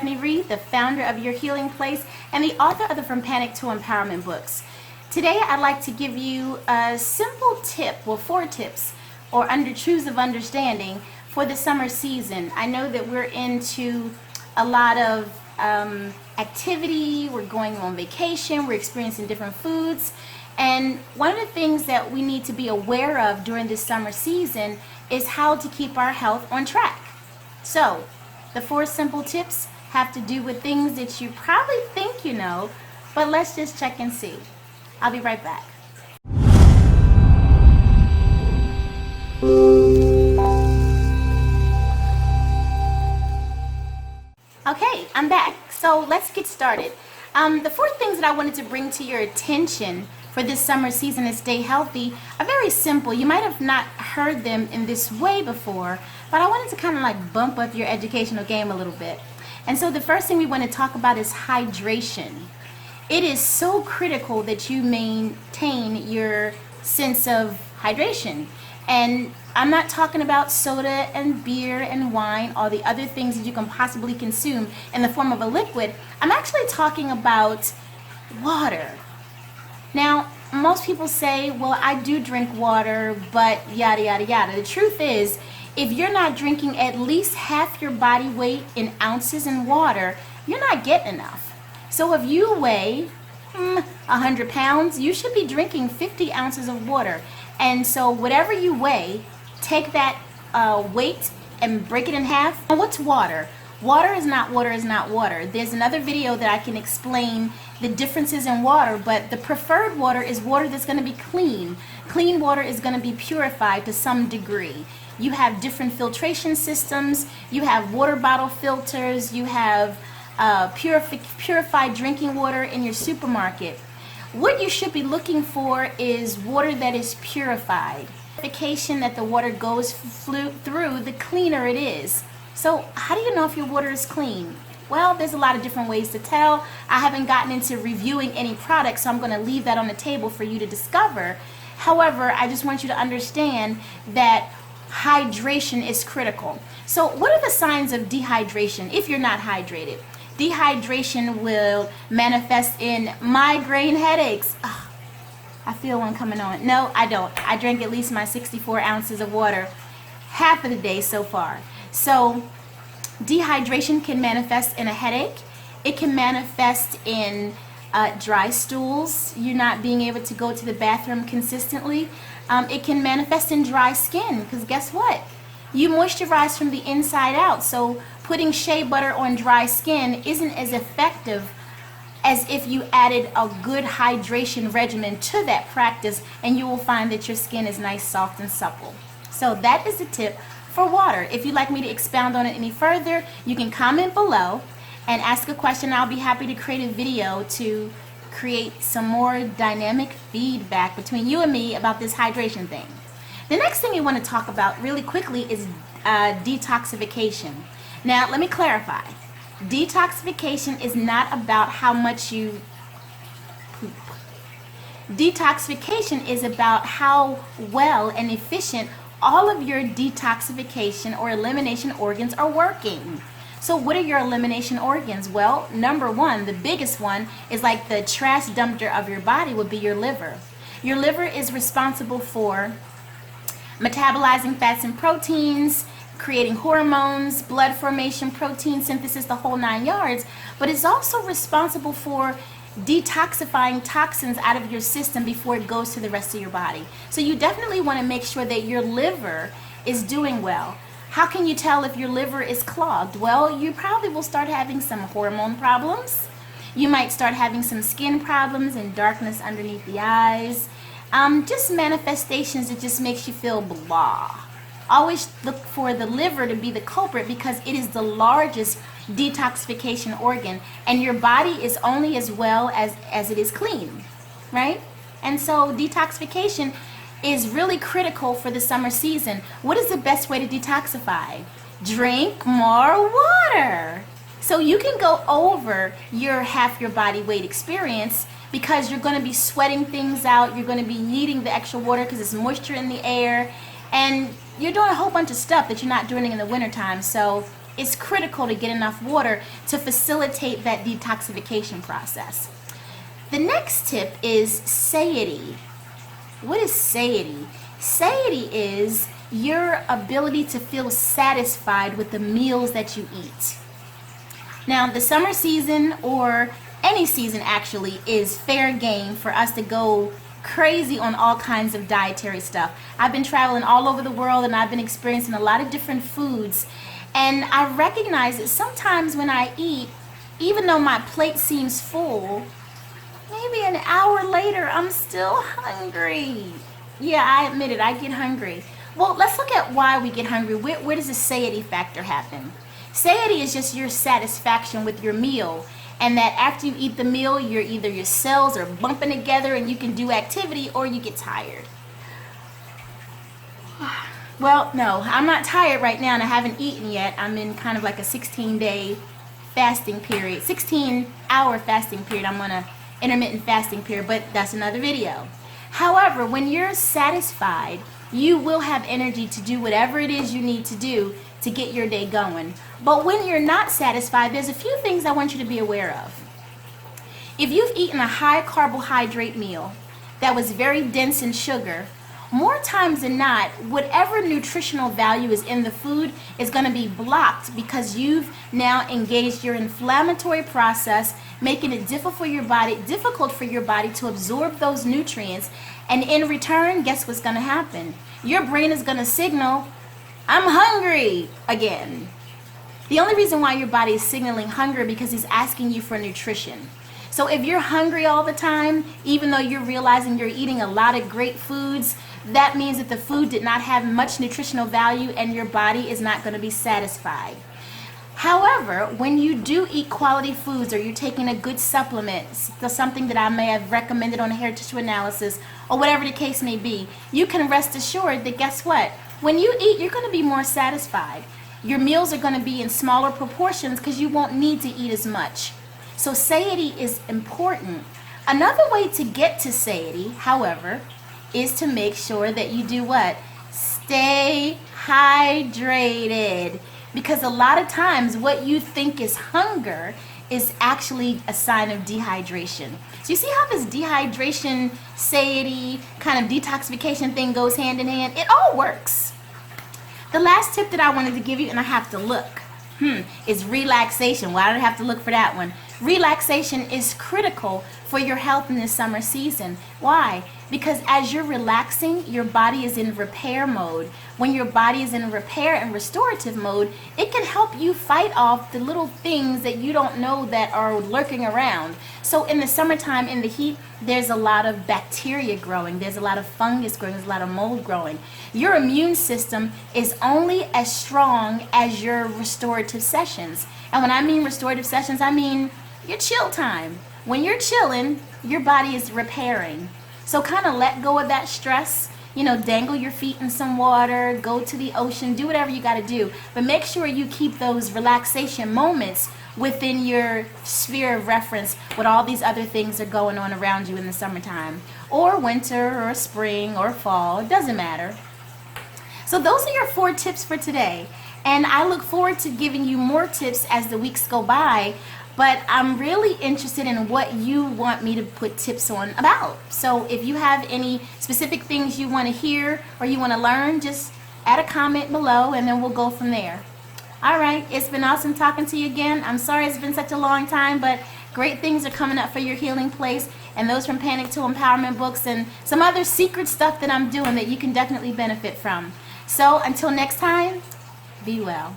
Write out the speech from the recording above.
Stephanie Reid, the founder of Your Healing Place and the author of the From Panic to Empowerment books. Today I'd like to give you a simple tip, well 4 tips, or under truths of understanding for the summer season. I know that we're into a lot of activity, we're going on vacation, we're experiencing different foods, and one of the things that we need to be aware of during this summer season is how to keep our health on track. So, the 4 simple tips have to do with things that you probably think you know, but let's just check and see. I'll be right back. Okay, I'm back. So let's get started. The 4 things that I wanted to bring to your attention for this summer season to stay healthy are very simple. You might have not heard them in this way before, but I wanted to kind of like bump up your educational game a little bit. And so the first thing we want to talk about is hydration. It is so critical that you maintain your sense of hydration. And I'm not talking about soda and beer and wine, all the other things that you can possibly consume in the form of a liquid. I'm actually talking about water. Now, most people say, well, I do drink water, but yada, yada, yada. The truth is, if you're not drinking at least half your body weight in ounces in water, you're not getting enough. So if you weigh 100 pounds, you should be drinking 50 ounces of water. And so whatever you weigh, take that weight and break it in half. And what's water? Water is not water is not water. There's another video that I can explain the differences in water, but the preferred water is water that's going to be clean. Clean water is going to be purified to some degree. You have different filtration systems, you have water bottle filters, you have purified drinking water in your supermarket. What you should be looking for is water that is purified. The purification that the water goes through, the cleaner it is. So how do you know if your water is clean? Well, there's a lot of different ways to tell. I haven't gotten into reviewing any products, so I'm going to leave that on the table for you to discover. However, I just want you to understand that hydration is critical. So what are the signs of dehydration if you're not hydrated? Dehydration will manifest in migraine headaches. Ugh, I feel one coming on. No, I don't. I drank at least my 64 ounces of water half of the day so far. So dehydration can manifest in a headache. It can manifest in dry stools. You're not being able to go to the bathroom consistently. It can manifest in dry skin because guess what? You moisturize from the inside out. So putting shea butter on dry skin isn't as effective as if you added a good hydration regimen to that practice, and you will find that your skin is nice, soft, and supple. So that is the tip for water. If you'd like me to expound on it any further, you can comment below and ask a question. I'll be happy to create a video to create some more dynamic feedback between you and me about this hydration thing. The next thing we want to talk about really quickly is detoxification. Now, let me clarify. Detoxification is not about how much you poop. Detoxification is about how well and efficient all of your detoxification or elimination organs are working. So what are your elimination organs? Well, number 1, the biggest one, is like the trash dumpster of your body would be your liver. Your liver is responsible for metabolizing fats and proteins, creating hormones, blood formation, protein synthesis, the whole 9 yards, but it's also responsible for detoxifying toxins out of your system before it goes to the rest of your body. So you definitely want to make sure that your liver is doing well. How can you tell if your liver is clogged? Well, you probably will start having some hormone problems. You might start having some skin problems and darkness underneath the eyes. Just manifestations that just makes you feel blah. Always look for the liver to be the culprit because it is the largest detoxification organ, and your body is only as well as it is clean, right? And so detoxification is really critical for the summer season. What is the best way to detoxify? Drink more water. So you can go over your half your body weight experience because you're going to be sweating things out, you're going to be needing the extra water because there's moisture in the air, and you're doing a whole bunch of stuff that you're not doing in the wintertime. So it's critical to get enough water to facilitate that detoxification process. The next tip is satiety. What is satiety? Satiety is your ability to feel satisfied with the meals that you eat. Now, the summer season, or any season actually, is fair game for us to go crazy on all kinds of dietary stuff. I've been traveling all over the world and I've been experiencing a lot of different foods, and I recognize that sometimes when I eat, even though my plate seems full, maybe an hour later I'm still hungry. Yeah, I admit it, I get hungry. Well, let's look at why we get hungry. Where does the satiety factor happen? Satiety is just your satisfaction with your meal, and that after you eat the meal, your cells are bumping together and you can do activity, or you get tired. Well, no, I'm not tired right now and I haven't eaten yet. I'm in kind of like a 16-day fasting period, 16-hour fasting period. I'm on a intermittent fasting period, but that's another video. However, when you're satisfied, you will have energy to do whatever it is you need to do to get your day going. But when you're not satisfied, there's a few things I want you to be aware of. If you've eaten a high carbohydrate meal that was very dense in sugar, more times than not, whatever nutritional value is in the food is going to be blocked because you've now engaged your inflammatory process, making it difficult for your body to absorb those nutrients. And in return, guess what's going to happen? Your brain is going to signal, I'm hungry again. The only reason why your body is signaling hunger because it's asking you for nutrition. So if you're hungry all the time, even though you're realizing you're eating a lot of great foods, that means that the food did not have much nutritional value and your body is not going to be satisfied. However, when you do eat quality foods, or you're taking a good supplement, something that I may have recommended on a hair tissue analysis, or whatever the case may be, you can rest assured that guess what? When you eat, you're going to be more satisfied. Your meals are going to be in smaller proportions because you won't need to eat as much. So satiety is important. Another way to get to satiety, however, is to make sure that you do what? Stay hydrated. Because a lot of times what you think is hunger is actually a sign of dehydration. So you see how this dehydration, satiety, kind of detoxification thing goes hand in hand? It all works. The last tip that I wanted to give you, and I have to look, is relaxation. Why did I have to look for that one? Relaxation is critical for your health in this summer season. Why? Because as you're relaxing, your body is in repair mode. When your body is in repair and restorative mode, it can help you fight off the little things that you don't know that are lurking around. So in the summertime, in the heat, there's a lot of bacteria growing. There's a lot of fungus growing. There's a lot of mold growing. Your immune system is only as strong as your restorative sessions. And when I mean restorative sessions, I mean your chill time. When you're chilling, your body is repairing. So kind of let go of that stress, dangle your feet in some water, go to the ocean, do whatever you got to do. But make sure you keep those relaxation moments within your sphere of reference with all these other things that are going on around you in the summertime, or winter, or spring, or fall. It doesn't matter. So those are your 4 tips for today. And I look forward to giving you more tips as the weeks go by. But I'm really interested in what you want me to put tips on about. So if you have any specific things you want to hear or you want to learn, just add a comment below and then we'll go from there. All right, it's been awesome talking to you again. I'm sorry it's been such a long time, but great things are coming up for your healing place, and those from Panic to Empowerment books and some other secret stuff that I'm doing that you can definitely benefit from. So until next time, be well.